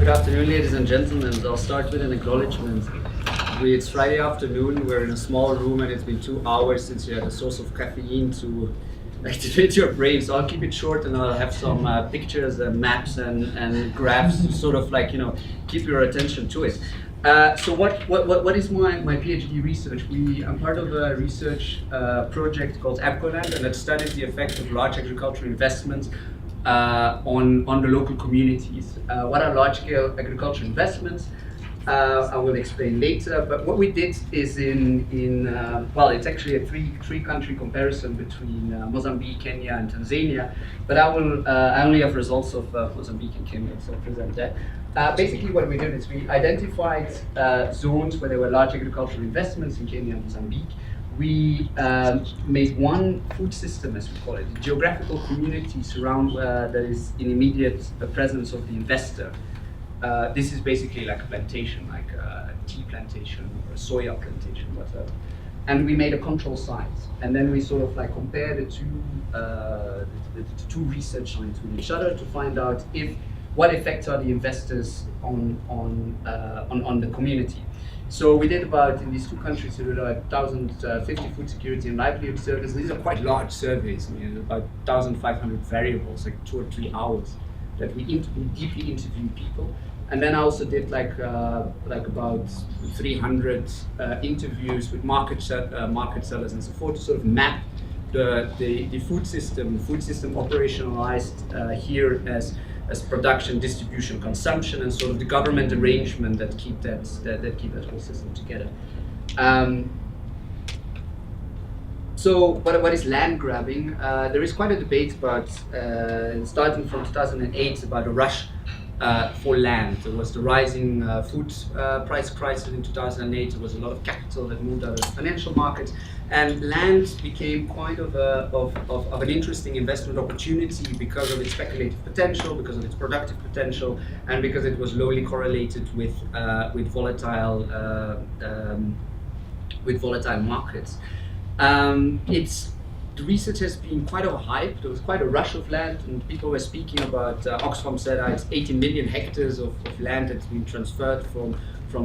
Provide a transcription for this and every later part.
Good afternoon, ladies and gentlemen. I'll start with an acknowledgement. It's Friday afternoon, we're in a small room and it's been 2 hours since you had a source of caffeine to activate your brain. So I'll keep it short and I'll have some pictures and maps and graphs to sort of like, keep your attention to it. So what is my PhD research? I'm part of a research project called APCOLAND, and that studies the effect of large agricultural investments on the local communities. What are large-scale agricultural investments? I will explain later. But what we did is it's actually a three-country comparison between Mozambique, Kenya, and Tanzania. But I only have results of Mozambique and Kenya, so I'll present that. Basically, what we did is we identified zones where there were large agricultural investments in Kenya and Mozambique. We made one food system, as we call it, a geographical community surround that is in immediate presence of the investor. This is basically like a plantation, like a tea plantation or a soya plantation, whatever. And we made a control size, and then we sort of like compare the two research lines with each other to find out what effects are the investors on the community. So we did in these two countries, we did about 1,050 food security and livelihood surveys. These are quite large surveys, about 1,500 variables, like 2 or 3 hours that we deeply interviewed people. And then I also did like about 300 interviews with market sellers and so forth to sort of map the food system operationalized here as production, distribution, consumption, and sort of the government arrangement that keep that whole system together. So what is land grabbing? There is quite a debate about, starting from 2008, about a rush for land. There was the rising food price crisis in 2008. There was a lot of capital that moved out of the financial markets, and land became quite of an interesting investment opportunity because of its speculative potential, because of its productive potential, and because it was lowly correlated with volatile markets. The research has been quite overhyped. There was quite a rush of land, and people were speaking about, Oxfam said it's 80 million hectares of land that's been transferred from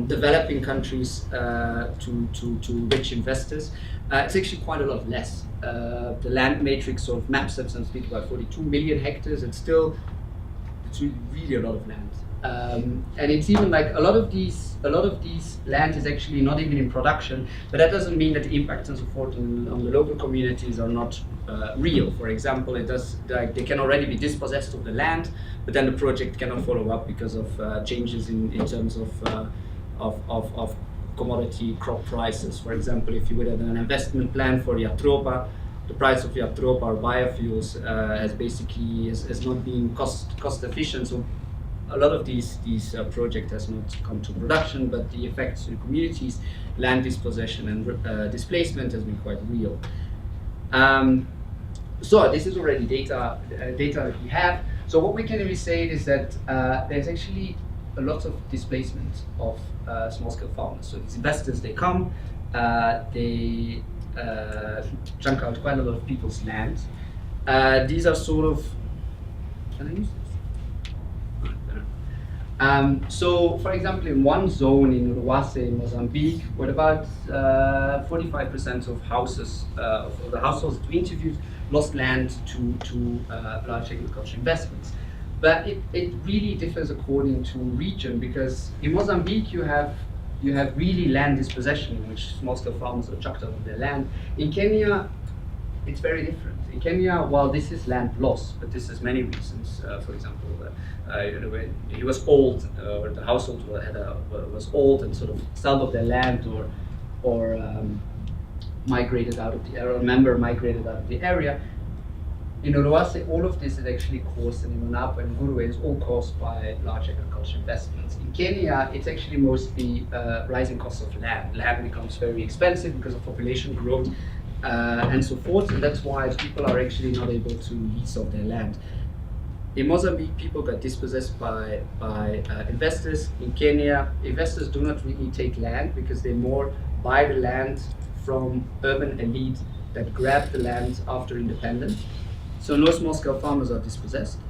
developing countries to rich investors. It's actually quite a lot less. The land matrix of maps that speak about 42 million hectares. It's really a lot of land. And it's even like a lot of these land is actually not even in production, but that doesn't mean that the impacts and so forth on the local communities are not real. For example, they can already be dispossessed of the land, but then the project cannot follow up because of changes in terms of commodity crop prices. For example, if you would have an investment plan for Yatropa, the price of Yatropa or biofuels has not been cost efficient. So a lot of these projects has not come to production, but the effects to the communities, land dispossession and displacement has been quite real. So this is already data that we have. So what we can really say is that there's actually a lot of displacement of small-scale farmers. So these investors, they come, they chunk out quite a lot of people's land. These are sort of, can I use this? So, for example, in one zone in inno4sd in Mozambique, where about 45% of the households that we interviewed lost land to large agricultural investments. But it really differs according to region, because in Mozambique you have really land dispossession, in which small-scale farmers are chucked out of their land. In Kenya, it's very different. In Kenya, while this is land loss, but this has many reasons. For example, he was old, or the household was old and sort of sold off their land, or migrated out of the area, or a member migrated out of the area. In inno4sd, all of this is actually caused, and in Monapa and Nguruwe, is all caused by large agricultural investments. In Kenya, it's actually mostly rising costs of land. Land becomes very expensive because of population growth and so forth, and that's why people are actually not able to lease off their land. In Mozambique, people got dispossessed by investors. In Kenya, investors do not really take land because they more buy the land from urban elite that grab the land after independence. So no small-scale farmers are dispossessed,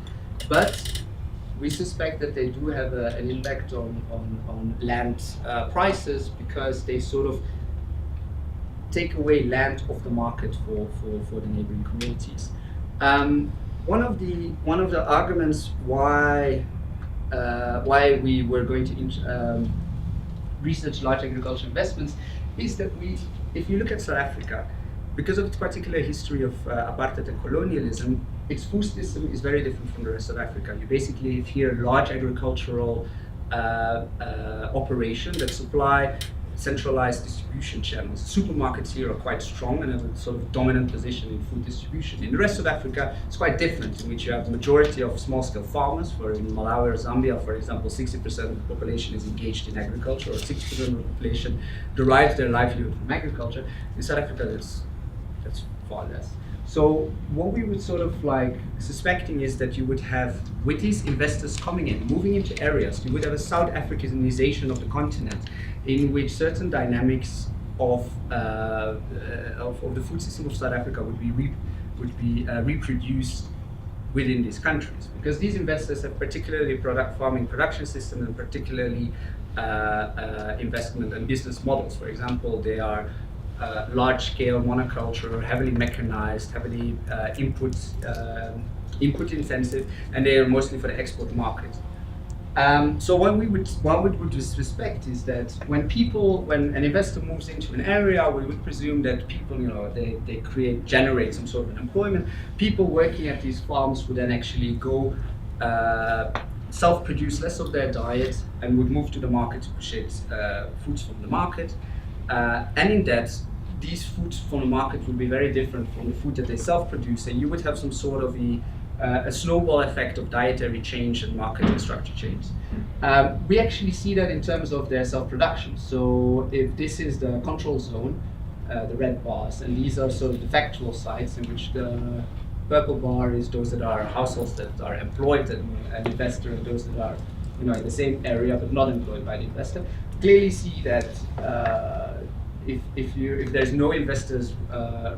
but we suspect that they do have an impact on land prices, because they sort of take away land off the market for the neighboring communities. One of the arguments why we were going to research large agricultural investments is that if you look at South Africa, because of its particular history of apartheid and colonialism, its food system is very different from the rest of Africa. You basically have here large agricultural operation that supply centralized distribution channels. Supermarkets here are quite strong and have a sort of dominant position in food distribution. In the rest of Africa, it's quite different, in which you have the majority of small-scale farmers. For in Malawi or Zambia, for example, 60% of the population is engaged in agriculture, or 60% of the population derives their livelihood from agriculture. In South Africa, that's far less. So what we would sort of like suspecting is that you would have, with these investors coming in, moving into areas, you would have a South Africanization of the continent, in which certain dynamics of the food system of South Africa would be reproduced within these countries, because these investors have particularly farming production system, and particularly investment and business models. For example, they are large-scale monoculture, heavily mechanized, heavily input intensive, and they are mostly for the export market. So what we would suspect is that when an investor moves into an area, we would presume that people, they generate some sort of employment. People working at these farms would then actually go self-produce less of their diet and would move to the market to purchase foods from the market. And in that, these foods from the market would be very different from the food that they self-produce, and you would have some sort of a snowball effect of dietary change and market and structure change. We actually see that in terms of their self-production. So if this is the control zone, the red bars, and these are sort of the factual sites, in which the purple bar is those that are households that are employed and an investor, and those that are in the same area but not employed by the investor. Clearly see that if there's no investors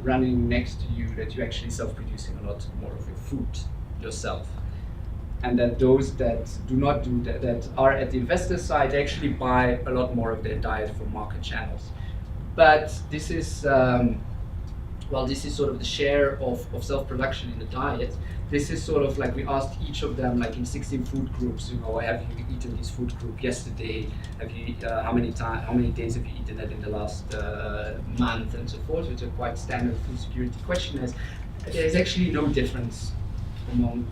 running next to you, that you're actually self-producing a lot more of your food yourself, and that those that do not do that, that are at the investor side, actually buy a lot more of their diet from market channels. But this is this is sort of the share of self-production in the diet. This is sort of like, we asked each of them, like in 16 food groups, have you eaten this food group yesterday? Have you how many days have you eaten it in the last month, and so forth, which are quite standard food security questionnaires. There is actually no difference among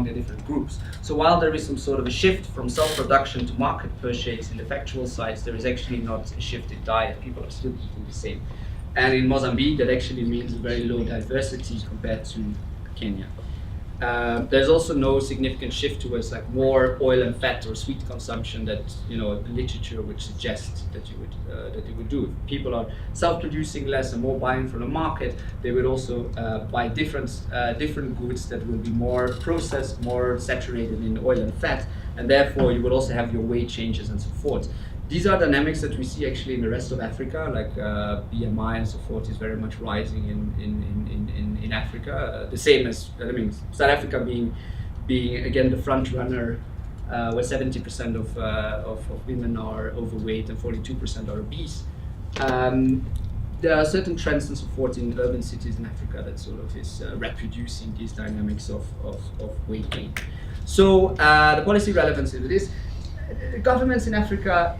the different groups. So while there is some sort of a shift from self-production to market purchase in the factual sites, there is actually not a shift in diet. People are still eating the same. And in Mozambique, that actually means a very low diversity compared to Kenya. There's also no significant shift towards like more oil and fat or sweet consumption that the literature would suggest that you would do. If people are self-producing less and more buying from the market, they would also buy different goods that will be more processed, more saturated in oil and fat, and therefore you would also have your weight changes and so forth. These are dynamics that we see actually in the rest of Africa, like BMI and so forth is very much rising in Africa. The same as, South Africa being again the front runner, where 70% of women are overweight and 42% are obese. There are certain trends and so forth in urban cities in Africa that sort of is reproducing these dynamics of weight gain. So the policy relevance of this. Governments in Africa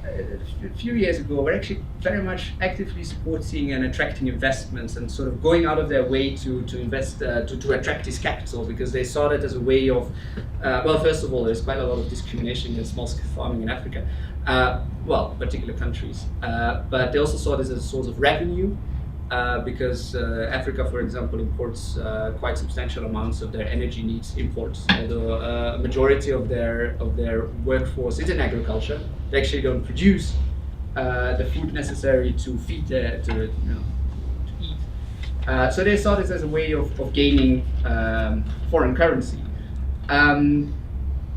a few years ago were actually very much actively supporting and attracting investments, and sort of going out of their way to invest, to attract this capital, because they saw that as a way of, first of all, there's quite a lot of discrimination against small-scale farming in Africa, particular countries, but they also saw this as a source of revenue, because Africa, for example, imports quite substantial amounts of their energy needs imports. Although a majority of their workforce is in agriculture, they actually don't produce the food necessary to feed to eat. So they saw this as a way of gaining foreign currency.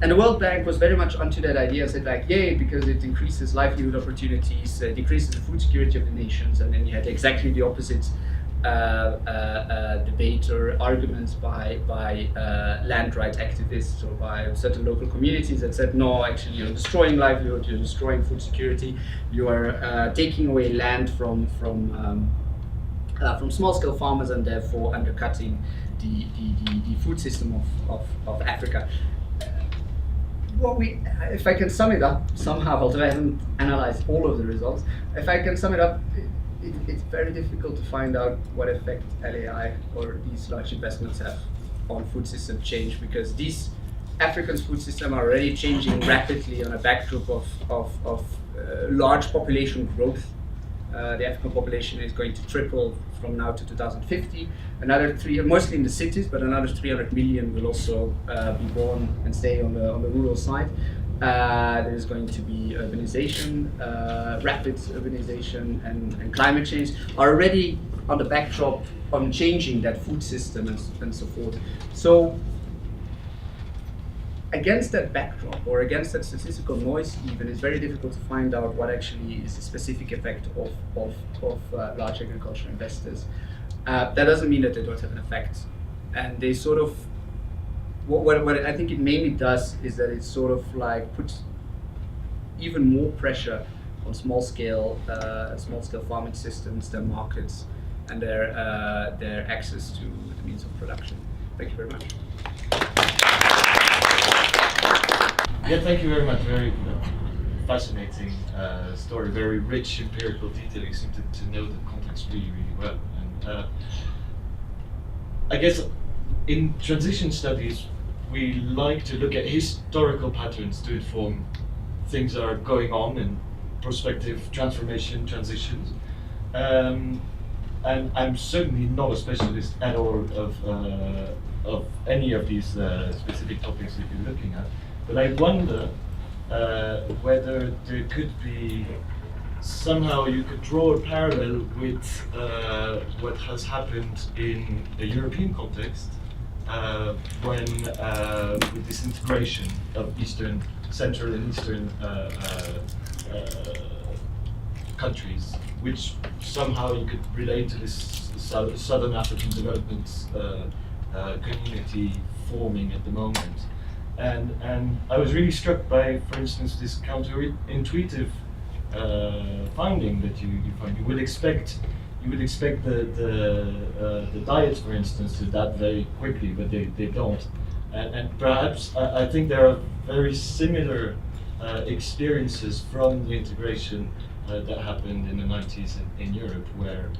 And the World Bank was very much onto that idea and said like, yay, because it increases livelihood opportunities, decreases the food security of the nations, and then you had exactly the opposite debate or arguments by land rights activists or by certain local communities that said, no, actually you're destroying livelihood, you're destroying food security, you are taking away land from small-scale farmers and therefore undercutting the food system of Africa. If I can sum it up somehow, although I haven't analyzed all of the results, if I can sum it up, it's very difficult to find out what effect LAI or these large investments have on food system change, because these African food systems are already changing rapidly on a backdrop of large population growth. The African population is going to triple from now to 2050. Another mostly in the cities, but another 300 million will also be born and stay on the rural side. There is going to be urbanization, rapid urbanization, and climate change are already on the backdrop on changing that food system and so forth. So against that backdrop, or against that statistical noise even, it's very difficult to find out what actually is the specific effect of large agricultural investors. That doesn't mean that they don't have an effect. And they sort of, what I think it mainly does is that it sort of like puts even more pressure on small-scale farming systems, their markets, and their access to the means of production. Thank you very much. Yeah, thank you very much. Very fascinating story, very rich empirical detail. You seem to know the context really, really well. And I guess in transition studies, we like to look at historical patterns to inform things that are going on in prospective transformation, transitions. And I'm certainly not a specialist at all of any of these specific topics that you're looking at. But I wonder whether there could be somehow you could draw a parallel with what has happened in a European context when with this integration of Central and Eastern countries, which somehow you could relate to this Southern African development community forming at the moment. And I was really struck by, for instance, this counterintuitive finding that you find. You would expect the diets, for instance, to adapt very quickly, but they don't. And perhaps I think there are very similar experiences from the integration that happened in the 90s in Europe, where,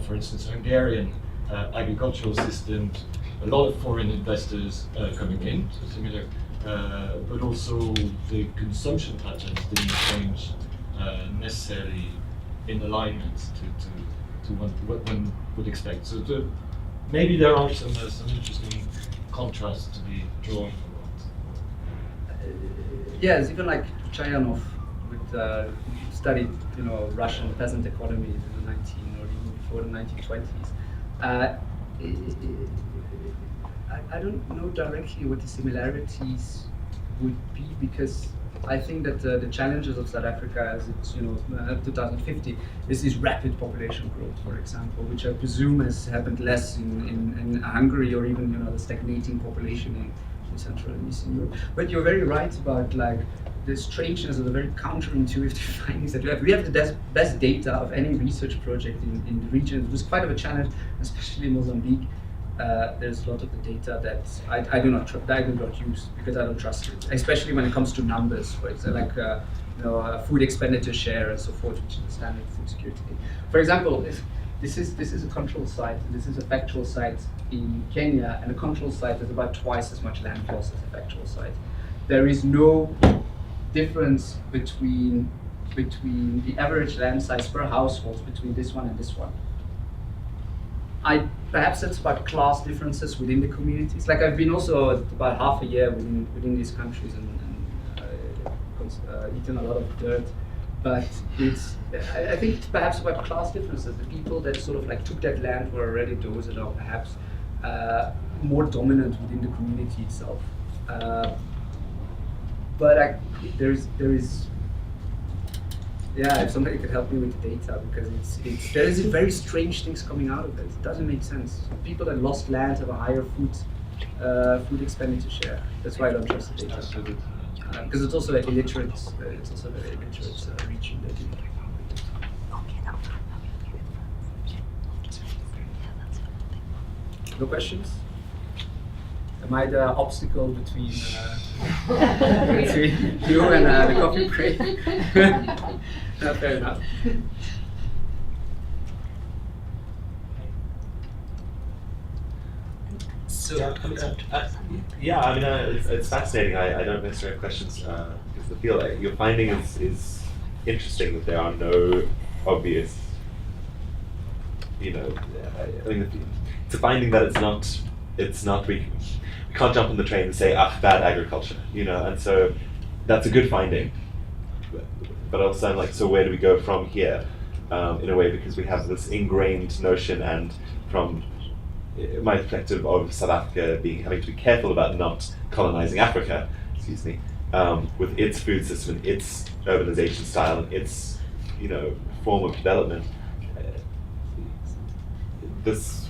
for instance, Hungarian agricultural systems, a lot of foreign investors coming in, so similar, but also the consumption patterns didn't change necessarily in alignment to what one would expect. So maybe there are some interesting contrasts to be drawn from that. Yes, even like Chayanov studied, Russian peasant economy in the 19 or even before the 1920s. I don't know directly what the similarities would be, because I think that the challenges of South Africa as it's 2050 is this rapid population growth, for example, which I presume has happened less in Hungary, or even the stagnating population in Central and Eastern Europe. But you're very right about like the strangeness of the very counterintuitive findings that we have. We have the best data of any research project in the region. It was quite of a challenge, especially in Mozambique. There's a lot of the data that I do not use because I don't trust it, especially when it comes to numbers, for example, like food expenditure share and so forth, which is the standard food security. For example, this is a control site, and this is a factual site in Kenya, and a control site has about twice as much land loss as a factual site. There is no difference between the average land size per household between this one and this one. Perhaps it's about class differences within the communities. Like I've been also about half a year within these countries and eaten a lot of dirt, but I think it's perhaps about class differences. The people that sort of like took that land were already those that are perhaps more dominant within the community itself. But there is Yeah, if somebody could help me with the data, because there is very strange things coming out of it. It doesn't make sense. People that lost land have a higher food expenditure share. That's why I don't trust the data. Because it's also illiterate. It's also a very illiterate region. No questions? Am I the obstacle between between you and the coffee break? Fair enough. So, it's fascinating. I don't necessarily have questions because the field you're finding is interesting that there are no obvious, it's a finding that it's not we can't jump on the train and say bad agriculture, and so that's a good finding. But also I'm like, so where do we go from here? In a way, because we have this ingrained notion, and from my perspective of South Africa having to be careful about not colonizing Africa, with its food system, its urbanization style, and its form of development. This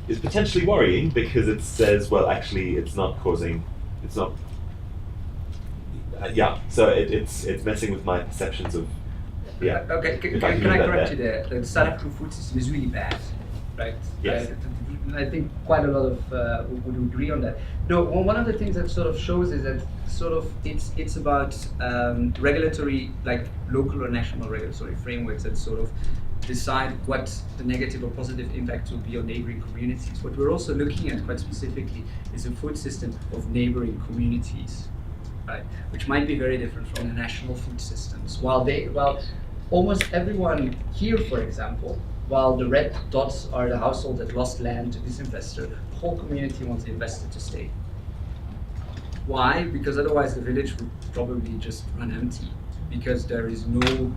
is potentially worrying because it says, well, actually, it's not. So it's messing with my perceptions of. Yeah. Okay. Can I correct you there? The South African food system is really bad, right? Yes. I think quite a lot of would agree on that. No, one of the things that sort of shows is that it's about regulatory, like local or national regulatory frameworks that sort of decide what the negative or positive impact will be on neighboring communities. What we're also looking at quite specifically is a food system of neighboring communities, right? Which might be very different from the national food systems. While almost everyone here, for example, while the red dots are the household that lost land to this investor, the whole community wants the investor to stay. Why? Because otherwise the village would probably just run empty, because there is no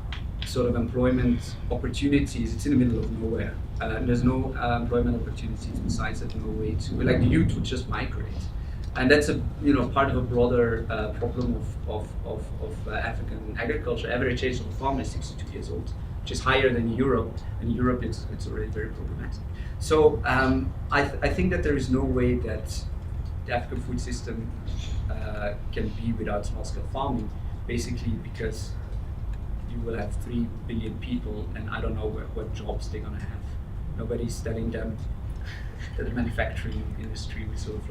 sort of employment opportunities. It's in the middle of nowhere. There's no employment opportunities besides that, no way to, like, the youth would just migrate. And that's a part of a broader problem of African agriculture. Average age of a farmer is 62 years old, which is higher than Europe. And in Europe, it's already very problematic. So I think that there is no way that the African food system can be without small-scale farming, basically because you will have 3 billion people, and I don't know what jobs they're gonna have. Nobody's telling them that the manufacturing industry will sort of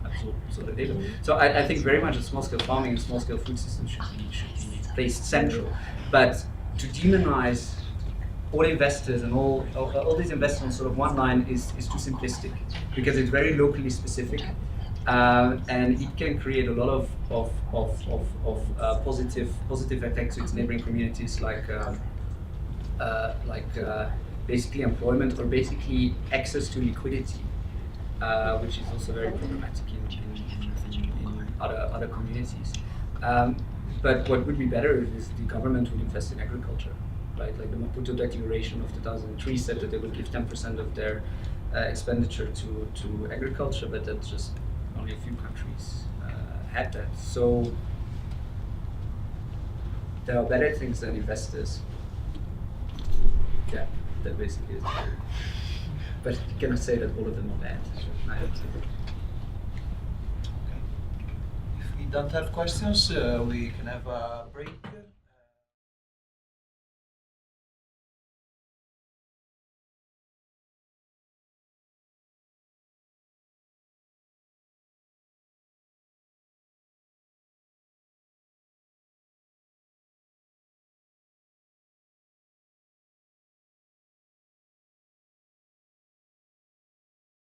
absorb sort of data. So I think very much that small-scale farming and small-scale food systems should be placed central. But to demonize all investors and all these investors on sort of one line is too simplistic, because it's very locally specific, and it can create a lot of positive effects to its neighboring communities, like basically employment or basically access to liquidity, which is also very problematic in other communities. But what would be better is the government would invest in agriculture, right? Like the Maputo Declaration of 2003 said that they would give 10% of their expenditure to agriculture, but that's just only a few countries had that. So there are better things than investors. Yeah, that basically is true. But you cannot say that all of them are bad. If we don't have questions, we can have a break.